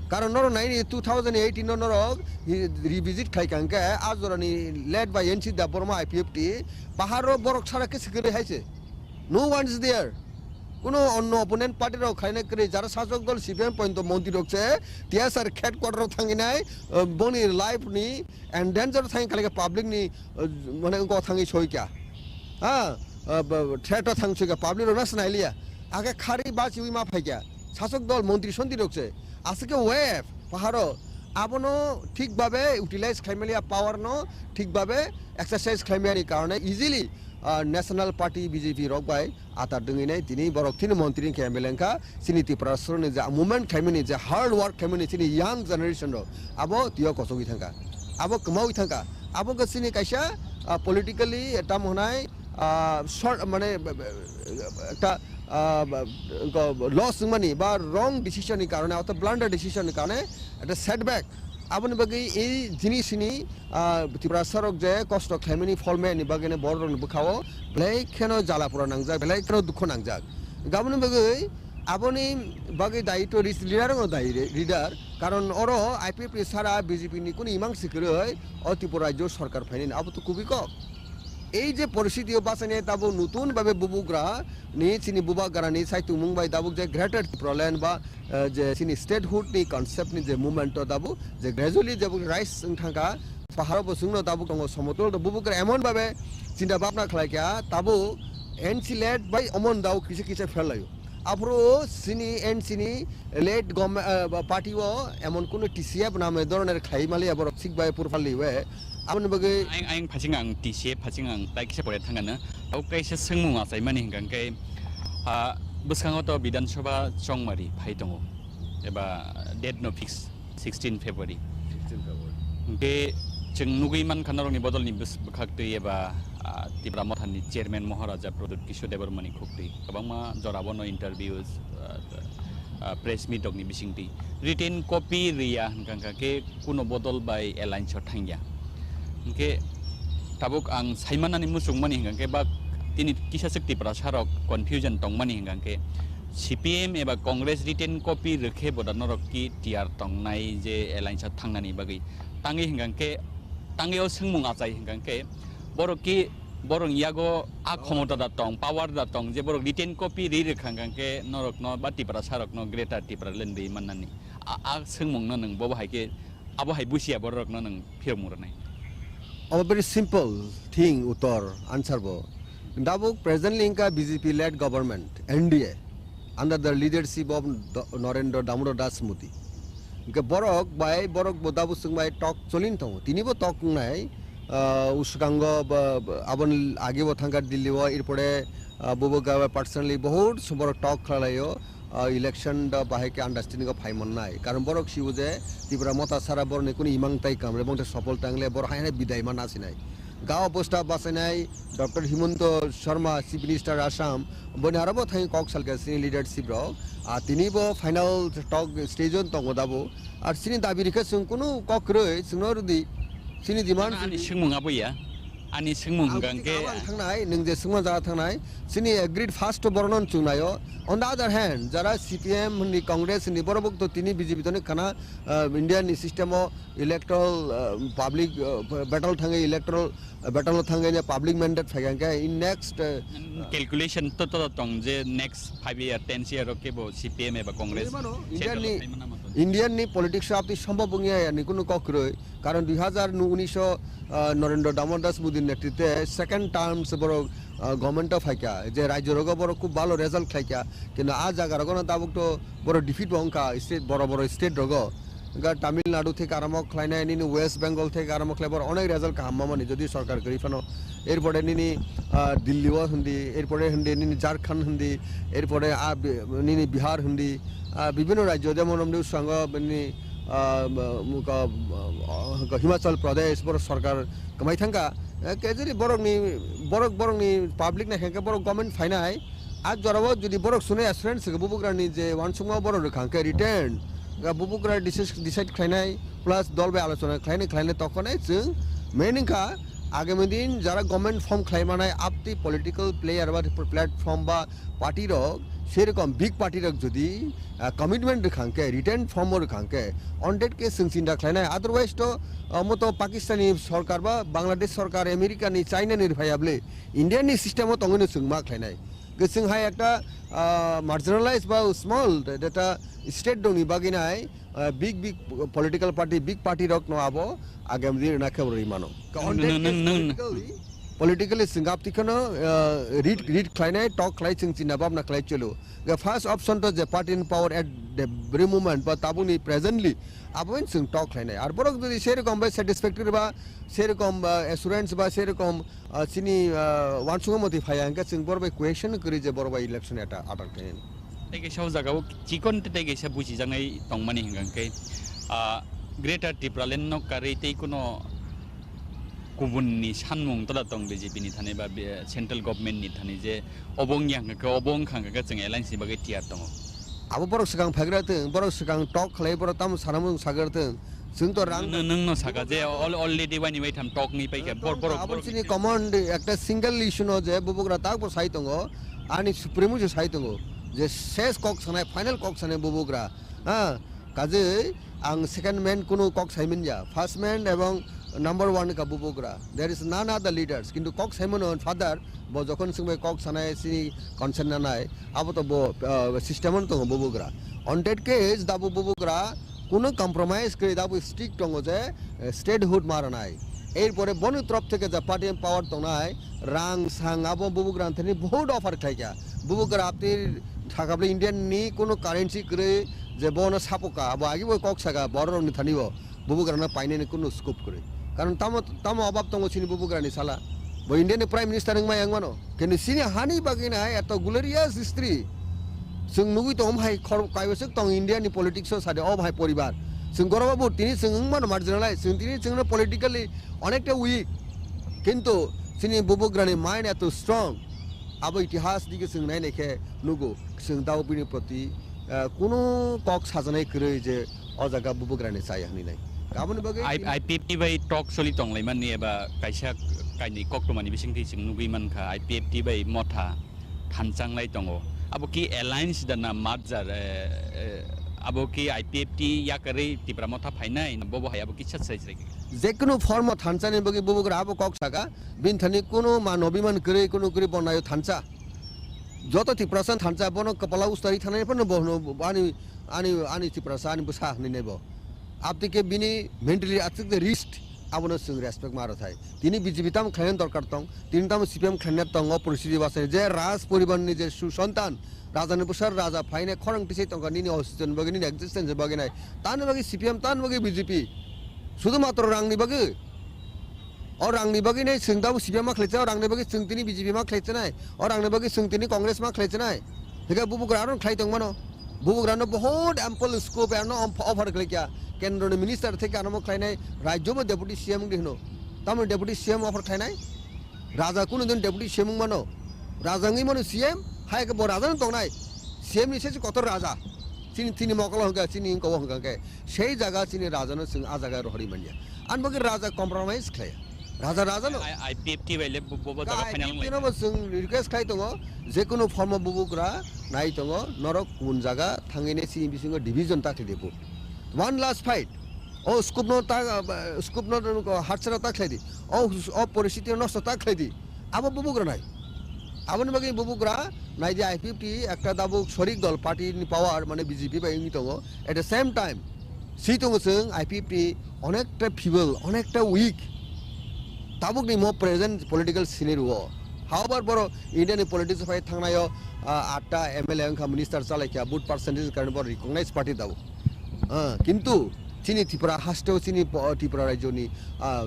karon noro 2018 noro revisit khai kanka ajorani led by NC Debbarma IPFT paharo borok sara ke sikre haise no one is there কোনো অন্য opponent পার্টিরাও খাইনে করে যারা শাসক দল CPM পর্যন্ত মন্ত্রী রয়েছে টিএসআর হেডকোয়ার্টার থাকি নাই বনির লাইফ নি এন্ড ডেঞ্জার থাকি খালি পাবলিক নি মানে থাকি সইকা হ্যাঁ থ্রেট থাকছে পাবলিক রনাস নাইলিয়া আগে খারি বাঁচি উইমা ফাইকা শাসক দল মন্ত্রী সন্ধি রয়েছে আজকে ওয়েভ পাহাড় আবনো ঠিকভাবে ইউটিলাইজ খাইমেলিয়া পাওয়ার ন ঠিকভাবে এক্সারসাইজ খাইমেয়ার কারণে ইজিলি ন্যাশনাল পার্টি বিজেপি রকবাই আতার দঙিনাই তিনি বরক তিনি মন্ত্রী কেমেলেঙ্কা সিনি ত্রিপুরাসরনি যে মুভমেন্ট খাইমিনি যে হার্ড ওয়ার্ক খাইমিনি সিনি ইয়াং জেনারেশন র আবো তিয় কসগি থাকা আবো কমাউই থাকা আবো সিনি কাইসা পলিটিক্যালি এটা মনাই মানে একটা লস মানি বা রং ডিসিশনের কারণে অর্থাৎ ব্লান্ডার ডিসিশনের কারণে একটা সেটব্যাক আপনি বাকি এই জিনিসনি ত্রিপুরা সড়ক যে কষ্ট খাইমিনি ফলমেনি বাগিনে বড় বুখাও বেলাই কেন জ্বালা পোড়া নাংজাক বেলাই কেন দুঃখ নাংজাক গাবনি বাকি আপনি বাকি দায়িত্ব লিডার দায়ী লিডার কারণ ওর আইপিএফ সারা বিজেপি নি কোন ইমাং সিকিরে ও ত্রিপুরা রাজ্য সরকার ফাইনি আবু তো খুবই কম এই যে পরিস্থিতি বাঁচানে তাবো নতুনভাবে বুবুগ্রা নি চিনি বুবাগারা নি সাইতু মুম্বাই দাবুক যে গ্রেটার ত্রিপুরাল্যান্ড বা যে চিনি স্টেটহুড নি কনসেপ্ট নি যে মুভমেন্ট দাবু যে গ্রাজুয়ালি যে রাইস থাকা পাহাড় বসুংনো দাবু দङ সমতল বুবুগ্রা এমন ভাবে চিন্তা ভাবনা খালাইকা তাবু এনসি লেড বাই অমন দাও কিছু কিছু ফেলাইও আপরো সিনি এনসিনি লেড গভর্নমেন্ট পার্টিও এমন কোন টিসিএফ নামে ধরনের খাইমালি আবার ঠিকভাবে পুরফালিওয়ে আপনি বাকি আইং ফাচিং আং টিসিএফ ফাচিং আং তাইকিসে পড়ে থাঙ্গানো আও কাইসে सोंमुङा जायमानि हिंगांके बसखाङावथ विधानसभा चंमारि फाइ दङ एबा डेट नो फिक्स 16 फेब्रुवारि बे जों नुगैमान खानारंनि बदलनि बखाक्तै एबा त्रिपुरा मथाननि चेयारमेन महाराजा प्रदुत किशोर देबरमानि खुक्तै गोबांमा जराबनो इन्टारभिउस प्रेस मिटकनि बिसिंति रिटेन कपि रिया हिंगांके कुनो बदल बाय एलायन्स थांगिया के tabuk ang saimana ni musung mani hingangke ba tini kisah sekti prasarok confusion tong mani hingangke CPM eba Kongres written copy rekhe boda norokki tiar tong nai je alliance thangnani bagi tangi hingangke tangeo sengmung achai hingangke borokki borong yago a khomota da tong power da tong je borok written copy ri rekhangangke norok no ba tipra sarok no greater tipra lendei manani a sengmung no nang bo haike abo hai busia borok no nang phirmurnai A very simple thing uttor answer bo dabuk presently inka BJP led government NDA under the leadership of Narendra Damodar Das Modi inka borok bodabu sungbai talk cholin thong tini bo talk nai uskango abon age bo thangkar Delhi bo irpore boboga personally bahut subor talk khalayo election দা বাহেকে understanding of হাইমন নাই কারণ বড় see you যে ত্রিপুরা মতা সারা বড় কোন ইমাং তাই কাম এবং সফল টাংলে বড় হাইনে বিদায় মান আসি নাই গাঁও অবস্থা বাসে নাই doctor Himanta Sharma chief minister Assam বনে আরব থাই কক সালকে সিনি লিডারশিপ রক আর তিনি বো ফাইনাল টক স্টেজন তঙ্গ দাবো আর সিনি দাবি রেখে সুং কোনো কক রই সুনরদি সিনি demand ani sengmunga boya ani sengmung hingangke থাংনাই নং যে সুংমা যা থাংনাই সিনি এগ্রিড ফার্স্ট বর্ণন চুনায়ো on the other hand jara CPM ni Congress ni borobok to tini BJP to ne kana Indian system of electoral public battle thange electoral battle thangene public mandate phagangke in next calculation to tong je next 5 year 10 year ke bo CPM ba Congress Indian ni politics apni সম্ভব ngia ni কোনো কক্রই কারণ 2019 নরেন্দ্র দামোদর দাস মোদীর নেতৃত্বে second terms বড় government of হাইকা যে রাজ্যের বড় খুব ভালো রেজাল্ট খাইকা কিন্তু আজ জায়গার কোনো তাবুক তো বড় ডিফিট বংকা স্টেট বড় বড় স্টেট রগ তামিলনাড়ু থেকে আরম্ভ খাইনাই নিনি ওয়েস্ট বেঙ্গল থেকে আরম্ভ খাইবার অনেক রেজাল্ট কামামানি যদি সরকার করি ফানো এরপরে নিনি দিল্লিও হিন্দি এরপরে হিন্দি নিনি ঝাড়খণ্ড হিন্দি এরপরে নিনি বিহার হিন্দি বিভিন্ন রাজ্য যেমন সঙ্গ হিমাচল প্রদেশ বড় সরকার কামাই থাকা যদি বরকনি পাবলিক না খেঁকে বড় গভর্নমেন্ট ফাইনাই আজ জরাব যদি বরক শুনে অ্যাসুরেন্স বুবুকরানি যে ওয়ানসুঙাও বড় খাঁকে রিটার্ন বুবুকরা ডিসাইড খাইনাই প্লাস দল বে আলোচনা খাইনে তখন মেন ইনকা আগামী দিন যারা গভর্নমেন্ট ফর্ম খাইমানায় আপনি পলিটিক্যাল প্লেয়ার বা প্ল্যাটফর্ম বা পার্টির সেরকম বিগ পার্টির যদি কমিটমেন্ট খাঁকে রিটার্ন ফর্ম খাঁকে অনডেট কে চিন্তা খাইনায় আদারওয়াইজ তো মতো পাকিস্তানি সরকার বা বাংলাদেশ সরকার আমেরিকানি চাইনানি ভাইয়াবলে ইন্ডিয়ানি সিস্টেমও তঙ্গনে চিংমা খাইনায় जोंहा একটা মার্জিনালাইজ বা স্মল এটা স্টেট দंनि বাগিনাই big political party big party রক নआबो আগামী দিন না খেবরই মানো politically singaptikano read clainai talk clai chingchina babna clai chelo the first option to the party in power at the very moment but tabuni presently aboin sing talk clainai ar borok jodi serokom ba satisfactory ba serokom assurance ba serokom chini wansungo moti phayangka sing borbai question kori je borbai election eta atak clain tege shau jagao chikon tege sa buji jangai tongmani hingangke greater tipralen no karei kuno गुबुननि सानमुं तला दं BJP नि थाने बा central government नि थाने जे अबं यांगखौ अबं खांगखौ जों alliance नि बागै टियार दङ आबो बरक सिगां फाग्राथों बरक सिगां टक खालाय बर ताम सानामुं सागारथों जों तो रां नोंनो सागा जे अलरेडी वानि बाय थाम टक नि पाइका बर आबोसिनि कमान्ड একটা सिंगल इशू न जे बुबुग्रा ताको साइ दङ आनि सुप्रिमो जे साइ दङ जे शेष कक सानाय फाइनल कक सानाय बुबुग्रा काजे आं सेकेंड मैन कोनो कक साइमिन जा फार्स्ट मैन एवं number 1 ka bubugra there is none other leaders kintu kok simon on father bo jokhon singbe kok sanai si concern na nai abo to bo system on to bubugra on that case da bubugra kono compromise kre da strict tongo je statehood maranai এরপরে বন তরফ থেকে যা party পাওয়ার তো নাই রাং সাং আবো বুবুগ্রান থেকে বহুত অফার খাইকা বুবুগ্রা আপনি থাকাবলে ইন্ডিয়ান নি কোনো কারেন্সি করে যে বন সাপকা আবো আগিব কক সাগা বড় নি থানিব বুবুগ্রানা পাইনে কোনো স্কোপ করে কারণ তামো অভাব তঙ্গ চিনি বুবুগ্রানি সালা বো ইন্ডিয়ান প্রাইম মিনিস্টার নংমা ইয়াংমানো কিন্তু সিনি হানি বাগিনা এত গ্লোরিয়াস হিস্ট্রি जों नुगै तो भाई कायबसक तंग इंडियानि पलिटिक्स सादे ओ भाई परिवार जों गरबाबु तिनि जों मानो मार्जिनालाय जों तिनि जोंनो पलिटिकली अनेकटा उइक किन्तु जोंनि बुबुग्रानि माइन्ड एत स्ट्रं आबो इतिहास दिगे जों नायनायखे नुगो जों दावबिनि प्रति कोनो कक साजानाय करे जे अ जागा बुबुग्रानि चाय हनिनाय गाबोन बगे IPFT बाय टक सलि तंलाय माने एबा कायसा कायनि कक्टमानि बिसिंथि जों नुगै मानखा IPFT बाय मथा थानचांलाय दङ अब की एलायंस दना मार्जार अब की IPFT या करे तिब्रा मथा फाइनाय बबो हाय अब की छसै जेकुनु फर्म थानचानि बगे बुबुग्रा अब कक सागा बिन थानि कोनो मान अभिमान करे कोनो करे बनायो थानचा जत तिप्रसन थानचा बन कपला उस्तरी थानाय पनि बहनो आनि तिप्रसा आनि बुसा हनि नेबो आपति के बिनि मेन्टली आथिक द रिस्ट आबनो जों रेसपेक्ट मारो थाय तिनि बिजेपि ताम खायन दरकार दं तिनि ताम CPM खायन दं परिस्थिति बासे जे राज परिवारनि जे सुसन्तान राजानि बुसार राजा फाइने खरं तिसै दं निनि असिस्टेन्ट बगेनि एक्जिस्टेन्स बगेनाय तान बगे CPM तान बगे बिजेपि শুধুমাত্র রাংনি বগে और रांगनि बगे नै जों दा CPM मा खलेचा रांगनि बगे जों तिनि बिजेपि मा खलेचा नाय और रांगनि बगे जों तिनि कांग्रेस मा खलेचा नाय हेगा बुबुग्रा आरो खाय दं मानो बुबुग्रानो बहुत एम्पल स्कोप एनो अफार खलेचा केन्द्रनि मिनिस्टार থেকে আরম্ভ খাইনাই রাজ্যবো ডেপুটি সিএম দিনো তাম ডেপুটি সিএম অফার খাইনাই রাজা কোন দিন ডেপুটি সিএম মানো রাজাঙ্গি মানো সিএম হাইকে ব রাজা দংনাই সিএম নি সেছে কত রাজা চিনি তিনি মকল হগা চিনি কব হগাকে সেই জায়গা চিনি রাজানো সিং আ জায়গা রহরি মানিয়া আনবগে রাজা কম্প্রোমাইজ খায় রাজা নো IPFT বাইলে ববো জায়গা ফাইনাল লাই তিনো বসং রিকোয়েস্ট খাই দङ যে কোনো ফর্ম বুবুগ্রা নাই দङ নরক কোন জায়গা থাঙ্গিনে সি বিসিং ডিভিজন তাকে দেবো One last fight. ও স্কুপনো হাটসারা তা খাইদি ও পরিস্থিতি নষ্ট তা খাইদি আবার বুবুগ্রা নাই আবার বাকি বুবুগ্রা নাই যে আইপিএফটি একটা দাবুক শরিক দল পার্টিनि পাওয়ার মানে বিজেপি বা ইংনি দङ এট দ্য সেম টাइम সি दङ जों आईपीएफटी अनेकटा फिबल अनेकटा उइक दाबुक नि मो प्रेजेंट पॉलिटिकल सिनेरियो हाउएवर बर इंडियानि पॉलिटिक्स फाइ थांनायो 8टा एमएलए अंखा मिनिस्टार चालायखा बुट परसेंटेज कारण बर रिकगनाइज पार्टी दाबु किन्तु चिनी त्रिपुरा हास्टेव चिनी त्रिपुरा राज्यनि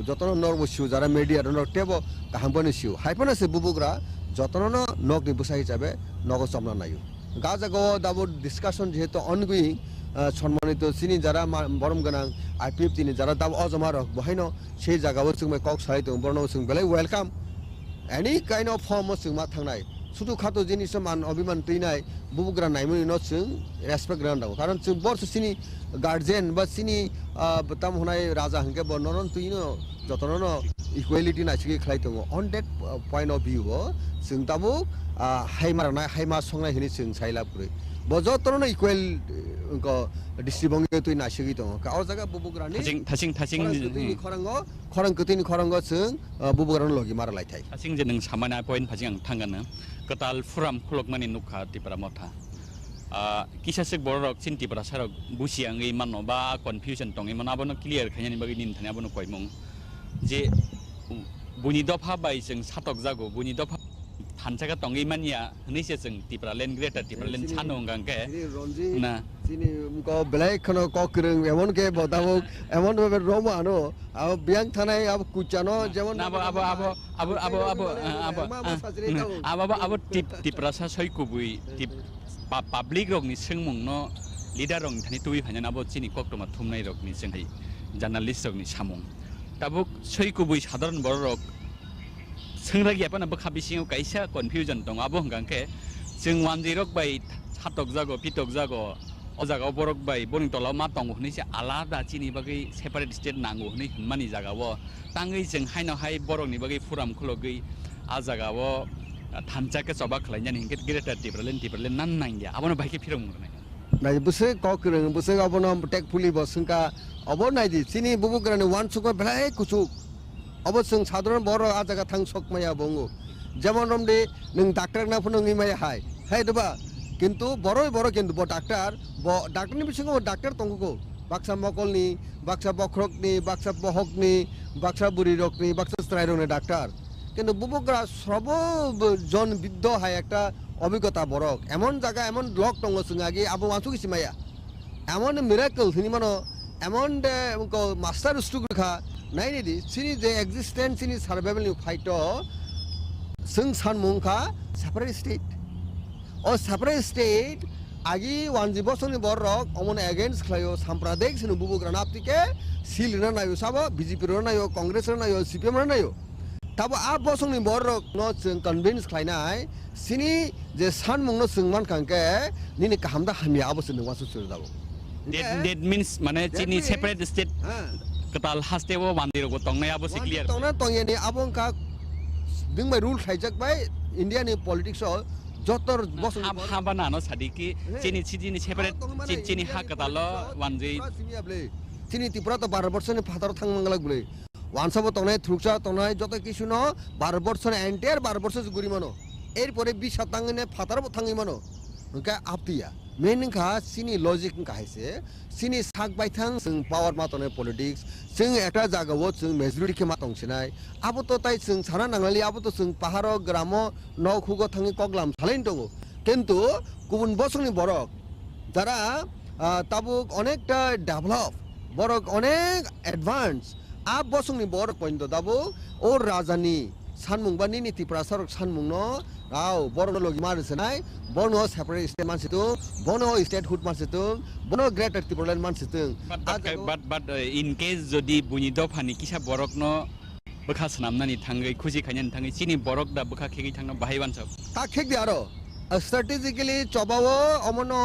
जतन नर्वसिउ जारा मिडिया नर टेबो काहामबनि सिउ हाइफानासे बुबुग्रा जतन नगनि बुसा हिसाबै नग समना नायु गाजागो दाबो डिसकाशन जेहेतु अनगोइंग सम्मानित चिनी जारा बरम गोनां आईपीएफटी जारा दाबो अजमा रक बहायनो से जागाबो जों कक साहित्य बरनो जों बेलाय welcome any kind of firm जों मा थांनाय सुदु खातो जिनिस मान अभिमान तैनाय बुबुग्रा नायमनि न जों रेसपेक्ट रानदाव कारण जों बर्ष चिनी गार्जियन बा चिनी ताम होनाय राजा हंके बनरन तैनो जतन इक्वालिटी नासिगि खलाय दङ on that point of view जों दाबो हाइमारनाय हाइमा संनाय हिनि जों साइलापुरै बजतन इक्वल डिस्ट्रिबंगे तुइ नासिगि दङ का अ जागा बुबुग्रानि थासिं खरंग कतिनि खरंग जों बुबुग्रान लगी मारा लायथाय थासिं जे नों सामाना पॉइंट फाजिं आं थांगानो कताल फुराम खुलकमानि नुखा तिपरा मथा किसासेक बरक चिन्तिपरा सारक बुसियांगै मानो बा कन्फ्यूजन दङै मनाबनो क्लियर खायनि बागै निन थानाबनो कयमं जे बुनि दफा बाय जों सातक जागो बुनि दफा थानसागा दङै मानिया हनैसे जों तिपरालेन ग्रेटर तिपरालेन सानो गांके ना चिनी को ब्लैक खनो कोकरंग एमन के बताबो एमन बे रोमा नो अब बियां थानाय अब कुचानो जेमन अब तिपरासा सयकुबुइ तिप पाब्लिक रगनि सोंमुंनो लिडार रगनि थानि तुइ फायना अब चिनी कक्टमा थुमनाय रगनि जोंहाय जर्नालिस्ट रगनि सामुं ताबुक सयकुबुइ साधारण बर रग सोंरागि आपना बखा बिसिङाव काइसा कन्फ्यूजन दङ अब हंगांके जों वानजि रग बाय सातक जागो पितक जागो अजागाव बरक बाय बनितलाव मा दङ हनैसे आलादा चिनी बागै सेपारेट स्टेट नांगौ हनै हनमानि जागाव ताङै जों हायनो हाय बरकनि बागै फुराम खुलगै आ जागाव थानचाके सबा खलायनानि हिंके ग्रेटर तिब्रलेन नान नांगिया आबनो बायके फिरम मुरनाय नाय बुसे ककरंग बुसे अबनो टेक पुलि बसंका अब नायदि चिनी बुबुग्रानि वान सुको भलाय कुचु अब जों साधारण बर आ जागा थां सकमाया बंगो जेमन रमदे नों डाक्टर ना फुनंगि माय हाय दबा किन्तु बर किन्तु डाक्टरनि बिसिङाव डाक्टर तंगो बाक्सा मकलनि बाक्सा बख्रकनि बाक्सा बहकनि बाक्सा बुरिरकनि बाक्सा स्ट्राइरनि डाक्टर किन्तु बुबुग्रा सब जन बिद्ध हाय একটা অভিজ্ঞতা বরক এমন জায়গা এমন ব্লক দङ जों आगे आबो वासु किसिमाया एमन मिराकल हिनि मानो एमन दे मास्टार स्टुडखा नायनि सिनि जे एक्जिस्टेंस सिनि सर्वाइवल नि फाइट जों सानमुंखा सेपारेट स्टेट ओ सेपारेट स्टेट आगे 1 बसरनि बरक अमन अगेंस्ट खलायो साम्प्रदायिक सिनि बुबुग्रा नापतिके सिलिना नायो साबो बीजेपी रो नायो कांग्रेस रो नायो सीपीएम रो नायो ताबो आ बसंनि बरक न जों कन्विन्स खालायनाय सिनि जे सानमुंनो जोंमान खांके निनि काहामदा हामिया अबसो नों वासु सुर दाबो that means माने चिनी सेपारेट स्टेट कताल हास्टेवो वान्दिरगो तंनाय अबसो क्लियर तंना तंयनि आबंका दिंबाय रुल खायजाक बाय इंडियानि पॉलिटिक्स जतर बसं हाबाना न सादिकी चिनी सेपारेट चिनी हा कताल वानजै चिनी त्रिपुरा तो 12 बर्षनि फातार थांमंगलाक बुले वानसाबो तंनाय थ्रुकसा तंनाय जत किछु न 12 बर्षनि एन्टायर 12 बर्ष गुरि मानो एरपरे 20 शतांगने फातारबो थाङै मानो ओंका आपतिया मेनखा सिनि लजिक काहायसे सिनि साक बायथां जों पावर मातने पॉलिटिक्स जों एकटा जागाव जों मेजरिटी के मातंसिनाय आबो तो ताइ जों साना नांगलालि आबो तो जों पाहारो ग्रामो नखुगो थाङै कगलाम थालाइन दङ किन्तु गुबुन बसंनि बरक जारा ताबुक अनेकटा डेभलप बरक अनेक एडभान्स आ बसंनि बरक पॉइंट दाबो ओ राजानि सानमुंबानि नीति प्रसारक सानमुंनो राव बरनो लगी मारसेनाय बनो सेपारेट स्टेट मानसितु बनो स्टेट हुड मानसितु बनो ग्रेटर त्रिपुरालेन मानसितु but in case जदि बुनि दफानि किसा बरकनो बखा सनामनानि थाङै खुजि खायनानि थाङै चिनि बरक दा बखा खेगै थांनो बाहायबान सब ता खेग दि आरो स्ट्रेटेजिकली चबावो अमनो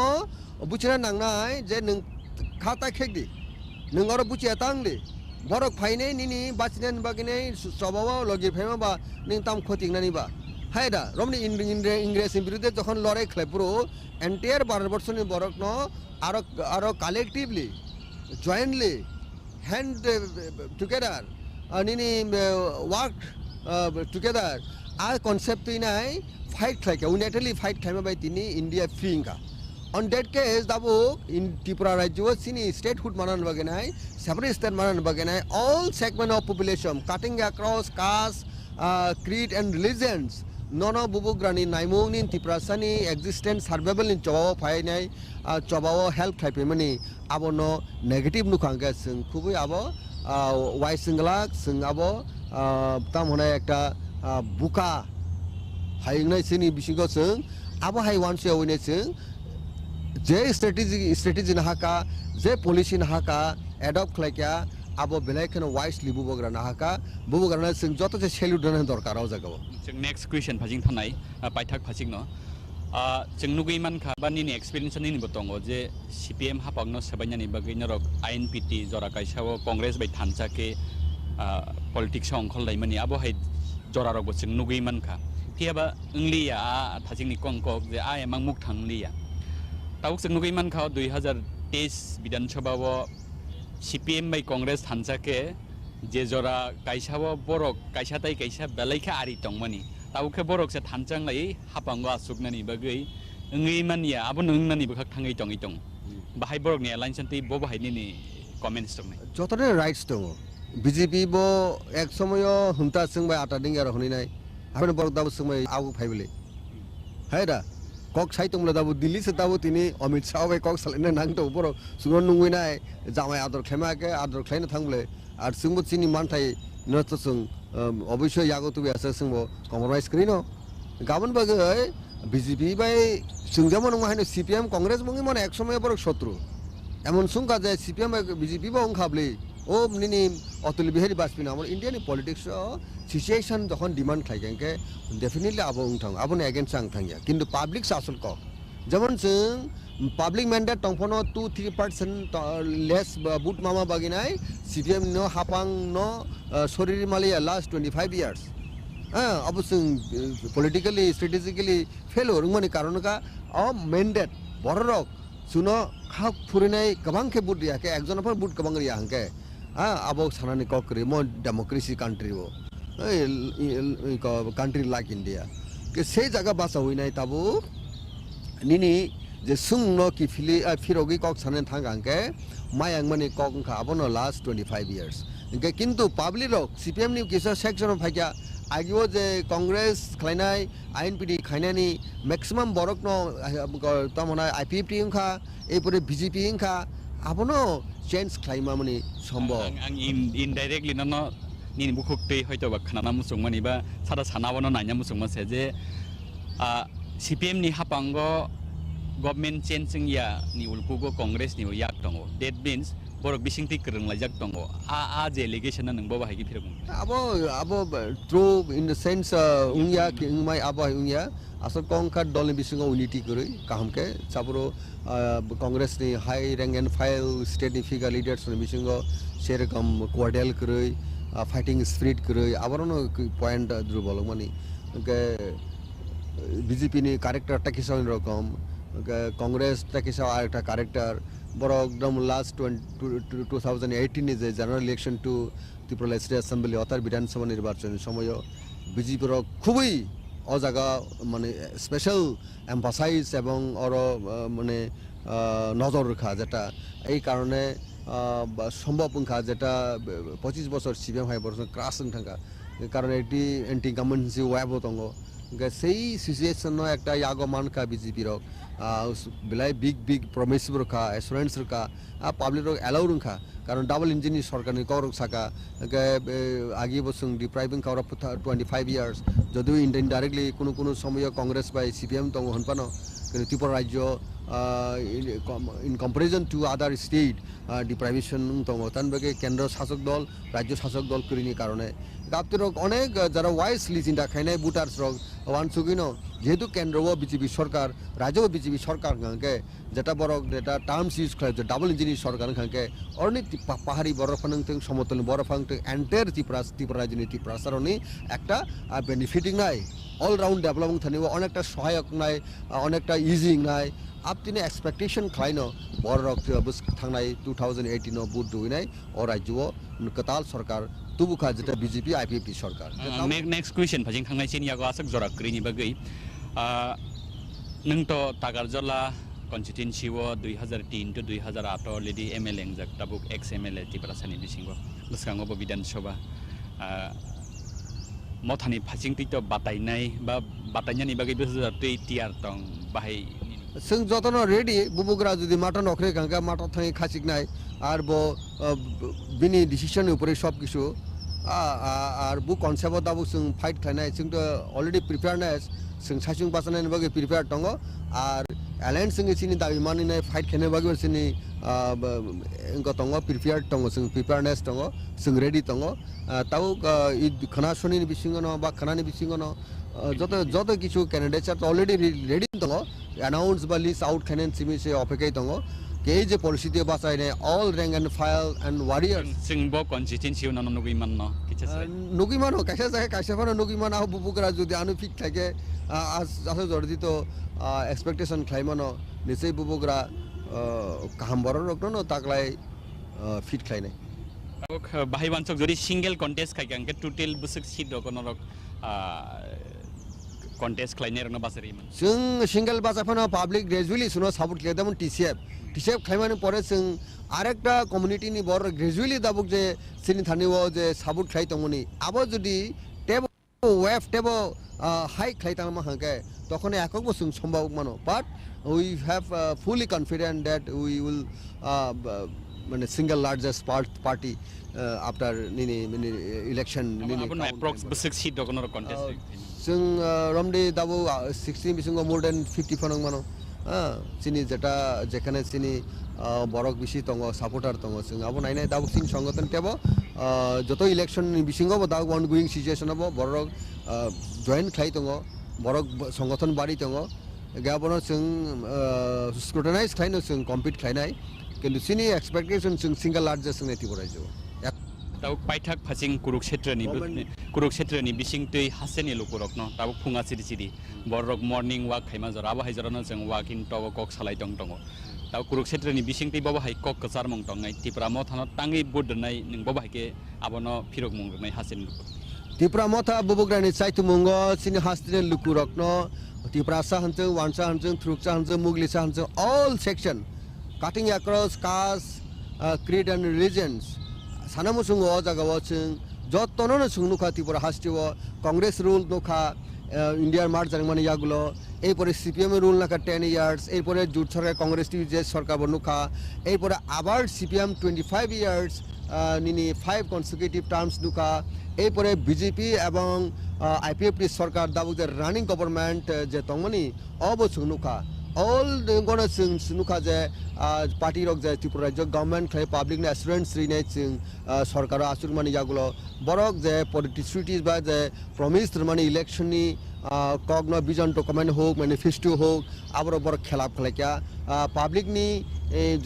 बुचिना नांनाय जे नों खाता खेग दि नों आरो बुचिया तांदि बरक फाइने निनि बाचिनान बागिने चबावो लगी फेमा बा नों ताम खतिंनानि बा हायदा रमनि इंग्रेज बिरुद्धे जखन लड़ाई खलायपुरो एन्टायर 12 बर्षनि बरकनो आरो collectively jointly hand together nini work together a concept inai fight like unilaterally fight khaima bai tini India free ka on that case dabo in Tripura rajyo sini statehood manan bagenai separate state manan bagenai all segment of population cutting across caste creed and religions nono bubugrani naimung nin Tripurasani existence survival in chobao phainai chobao help khaipemani abono negative nukhangka sing khubui abo wai singlak sing abo tamhonai ekta buka haingnai sini bisingo sing abo hai once awine sing J strategy nahaka je policy nahaka adopt khlaika abo belai khano wisely bubogra nahaka bubogra sing joto je salute dana dorkar au jagao जों next question फाजिं थानाय पाइथाक फाजिं न जों नुगै मानखा बा निनि experience नि बतंगो जे CPM हापागनो सबायनानि बगै नरक आईएनपीटी जरा कायसाव Congress bye थानसाके politics अंखल लायमनि आबो हाय जरा रग जों नुगै मानखा थियाबा इंलिया थाजिंनि कंकक जे आ एमां मुख थांलिया ताउक जों नुगै मानखा 2023 विधानसभाव सीपीएम बाय कांग्रेस थानसाके जे जरा कायसाव बरक कायसाताय कायसा बेलायखा आरि तंगमनि ताउखे बरक से थानचांलाय हापांगो आसुकनानि बगै इंगै मानिया आबो नोंनानि बखा थाङै तङै तङ बाहाय बरकनि एलायन्सनति बो बाहायनि कमेन्ट्स दं जतने राइट्स दङ बीजेपी बो एक समय हुंता संबाय आटा दिंगार हनिनाय आबो बरक दाबो संबाय आगु फाइबले हैदा कक साइतंला दाबो दिल्ली से दाबो तिनि अमित शाह बाय कक सालायना नांतो बरक सुगन नुंगैनाय जामाय आदर खेमाके आदर खायनो थांबले আর जोंबो चिनि मानथाय नथ जों अबश्य यागो तुबे आसा जोंबो कम्प्रोमाइज करिनो गाबोन बागै बीजेपी बाय जोंजामो नङा हायनो सीपीएम कांग्रेस मंगि माने एक समय बरक शत्रु एमन सुंका जे सीपीएम बीजेपी बो ओंखाबले ओ निनि अतुल बिहारी वाजपेयी नाम इंडियानि पॉलिटिक्स सिचुएशन जखन डिमांड खायगेंके डेफिनेटली आबो उंथां आबो एगेन्स्ट आं थांगिया किन्तु पब्लिक सासन क जेमन जों public mandate tongpono 2-3% less boot mama baginai CPM no hapang no soriri malia last 25 years obusung politically strategically failure ngoni karon ka mandate borok suno khap furinai kabang ke boot ya ke ekjon apar boot kabang ria hangke abo sanani kokri mo democracy country bo country like India ke sei jaga basa hoinai tabu nini जे सुंनो की फिरोगी कक साने थांगांके मायांग मने कक का अबनो last 25 years इनके किंतु public लोग CPM नि किसा सेक्शन ऑफ फाइया आगियो जे कांग्रेस खलाइनाय आईएनपीडी खाइनानि मैक्सिमम बरक नो तमना आईपीएफटी इंखा एपुरे बीजेपी इंखा अबनो चेंज खलाइमा मनि सम्भव आं इनडाइरेक्टली न नि बुखुक्तै हयतो बा खाना मुसुंमानि बा सादा सानाबनो नायना मुसुंमासे जे सीपीएम नि हापांगो गभर्नमेंट चेंजिंग या नि उल्कुगो कांग्रेस नि याक दङ दैट मीन्स बरक बिसिंथि करंलाय जाक दङ आ जे allegation नंबो बाहायगि फिरगुं abo true in the sense ungya ki ungmai abo ungya asal kongka dol ni bisingo unity koroi kahamke sabro congress ni high rank and file state figure leaders ni bisingo serakam cordial koroi fighting spirit koroi abarono point drubol mani ke BJP ni character ta kisa rokom Congress ताकिसा आरेक्टा character बरो एकदम last 2018 is general election to Tripura state assembly अतार विधानसभा निर्वाचन समय BJP रो खुबই अजागा माने special emphasise एवं और माने नजर रखा जेटा এই কারণে সম্ভব সংখ্যা যেটা 25 বছর সিপিএম হাই বছর ক্রাশ সংখ্যা কারণ এটি এন্টি গভর্নমেন্সি ওয়েব দङ সেই সিচুয়েশন একটা यागमान का बीजेपी रो बेलाय बिग प्रमिस रखा एश्योरेंस रखा पब्लिक रो अलाउ रखा कारण डबल इंजिन सरकार नि करक साका आगे बसुं डिप्राइविंग कावर 25 इयर्स जदिও इनडाइरेक्टली कोनो समय कांग्रेस बाय सीपीएम दङ हनपानो त्रिपुरा राज्य in comparison to other state deprivation दङ तान बगे केंद्र शासक दल राज्य शासक दल करिनि कारणे गाप्तिरक अनेक जरा वाइसली चिंता खाइनाय बुटार्स रक वानसुगिनो जेहेतु केंद्र व बीजेपी सरकार राज्य बीजेपी सरकार गांके जेटा बरक जेटा टार्म्स यूज खाय डबल इंजिन सरकार गांके अरनि पाहाड़ी बरफानंथों समतल बरफांथों एंटायर त्रिपुरा राज्यनि त्रिपुरा सरनि एकटा बेनिफिटिं नाय ऑल राउंड डेवलपमेंट थानिबो अनेकटा सहायक नाय अनेकटा इजिं नाय up to expectation खालायनो बरक बस थांनाय 2018 नो बुट दुइनाय और राज्यो कताल सरकार तुबुखा जता बीजेपी आईपीएफटी सरकार नेक्स्ट क्वेश्चन फाजिं थांनाय सिन यागो आसक जरा क्रिनि बागै नों तो तागारजला कन्स्टिट्युएन्सी वो 2003 to 2008 लेडी एमएलए जक ताबुक एक्स एमएलए तिब्रा सानि बिसिंगो बसखांगो विधानसभा मथानि फाजिं तितो बातायनाय बा बातायनायनि बागै बिसोर तै टिआर तंग बाहाय जों जतन रेडी बुबुग्रा जुदि माटा नखरे गांगा माटा थाङै खासिगनाय आर बो बिनि डिसिसन उपरे सब किछु आर बु कन्सेप्ट दाबु जों फाइट खालायनाय जों तो अलरेडी प्रिपेयरनेस जों साइसिं बासनायनि बागै प्रिपेयर दङ आर एलायन्स जों सिनि दाबि मानिनाय फाइट खालायनाय बागै सिनि दङ प्रिपेयर दङ जों प्रिपेयरनेस दङ जों रेडी दङ ताउ खोनासनिनि बिसिङनो बा खोनानि बिसिङनो যত কিছু ক্যান্ডিডেটস অলরেডি রেডি দङ অ্যানাউন্স বা লিস্ট আউট খানেন সিমি সে অপেক্ষায় দङ কে যে পরিস্থিতি বাঁচাইনে all rank and file and warriors जोंबो कन्स्टिट्युएन्सी उनाव नुगैमान न किछासे नुगैमान कायसा जाय कायसाफाना नुगैमान आ बुबुग्रा जुदि आनु फिक থাকে আসলে জড়দি তো এক্সপেক্টেশন খাইমান নিশ্চয় বুবুগ্রা কাহাম বড় রকনো তাকলাই ফিট খাইনাই बाहाय वानसक जदि सिंगल कन्टेस्ट खायगांके टोटल बुसक सिट दगनरक कन्टेस्ट खालायनाय रनो बाजारिमोन जों सिंगल बाजाफाना पाब्लिक ग्रेजुअली सुनो साबुट लेदामोन टिसिएफ खायमानि परे जों आरेकटा कम्युनिटिनि बर ग्रेजुअली दाबुक जे सिनि थानिव जे साबुट खाय तंगनि आबो जुदि टेब वेफ टेब हाई खायतामा हांके तखने एकक जों सम्भव मानो but we have fully confident that we will माने सिंगल लार्जेस्ट पार्टी आफ्टर निनि इलेक्शन निनि अप्रॉक्स बुसक सिट दगनरक कन्टेस्ट जों रमदे दाबो 16 बिसिंगो मोर देन 50 फनং मानो सिनि जेटा जेखाने सिनि बरक बिसि दङ सापोर्टार दङ जों आबो नायनाय दाबो सिन संगठन टेबो जत इलेक्शन बिसिंगो दाबो वन गोइंग सिचुएशन अब बरक जॉइन खाय दङ बरक संगठन बारि दङ गाबनो जों स्क्रुटिनाइज खायनो जों कम्पिट खायनाय किन्तु सिनि एक्सपेक्टेशन जों सिंगल लार्जेस्ट नेति बरायजो ताउ पाइथाक फासिं कुरुक्षेत्रनि बिसिंतै हासेनि लुकुरकनो ताउ फुङा सिरि बरक मर्निं वाक खायमा जरा आबो हायजरनो जों वाकिं टग कक सालाय दङ ताउ कुरुक्षेत्रनि बिसिंतै बाबो हाय कक कचार मं दंनाय तिप्रा मथानो तांगै बुदनाय नों बाबो हायके आबनो फिरक मं दंनाय हासेनि लुकुर तिप्रा मथा बुबुग्रानि चाइतु मंगो सिनि हास्तिनि लुकुरकनो तिप्रा सा हनजों वानसा हनजों थ्रुकसा हनजों मुगलिसा हनजों all section cutting across caste, creed and religions. Sanamusungo jagawo chung jotono sungnuka tipura hastiwo Congress rule nokha India march jarmani yagulo ei pore CPM rule naka 10 years ei pore jut sarkar Congress ti je sarkar bonukha ei pore abar CPM 25 years nini 5 consecutive terms nukha ei pore BJP ebong IPFT sarkar dabu je running government je tongmani obo sungnuka all the gonna sing sunuka je party rok je tripura je government khai public ne assurance rine sing sarkar asur mani jagulo borok je politicities ba je promise mani election ni kogno vision document hok manifesto hok abro bor khelap khlakya public ni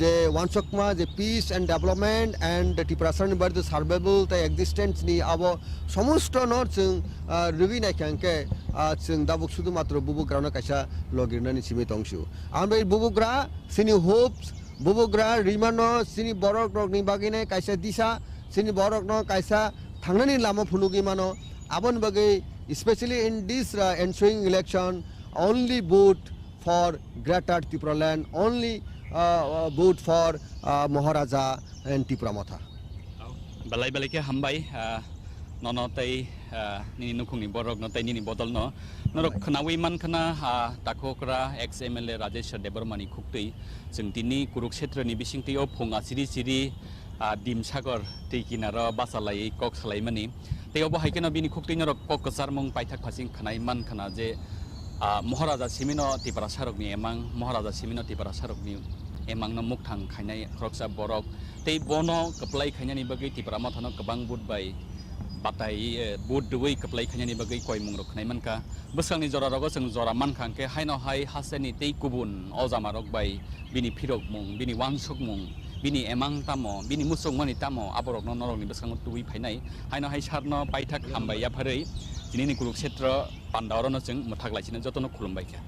je wansokma je peace and development and tripura san bar the survival the existence ni abo samosto nor sing rugi na kyanke sing dabuk sudu matro bubugra na kaisa logirna ni simi tongsu ambai bubugra sini hopes bubugra rimano sini borok rok ni bagine kaisa disa sini borok no kaisa thangnani lama phunugi mano abon bagai especially in this ensuing election only vote for greater Tripura land only vote for Maharaja and Tripura Matha balai balai ke hambai nono tai nini nukungni borok no tai nini bodol no norok khnawi man khana takokra Ex-Mla Rajeshwar Debbarma ni khuktai जों दिनै कुरुक्षेत्रनि बिसिंथियाव फुङा सिरि दिमसागर दै किनारा बासालायै कक सालायमानि तेयावबो हायकेना बिनि खुक्तैनो कक कचार मं पाइथाक फासिं खानाय मान खाना जे महाराजा सिमिनो तिपारा सारकनि एमां महाराजा सिमिनो तिपारा सारकनि एमांनो मुखथां खायनाय खरकसा बरक तै बनो कप्लाय खायनायनि बागै तिपारा माथानो गोबां बुटबाय बाताय बुट दुवै कप्लाय खायनायनि बागै कय मुं रखनाय मानका बोसांनि जरा रग जों जरा मानखांके हायनो हाय हासेनि तै गुबुन अजामा रकबाय बिनि फिरक मुं बिनि वानसक मुं बिनि एमां तामो बिनि मुसुक मनि तामो आबरकनो नरकनि बोसांनो दुवै फायनाय हायनो हाय सारनो पाइथाक हामबाय याफारै दिनैनि कुरुक्षेत्र पान्डावरनो जों मोथागलायसिनो जतनो खुलुमबायखा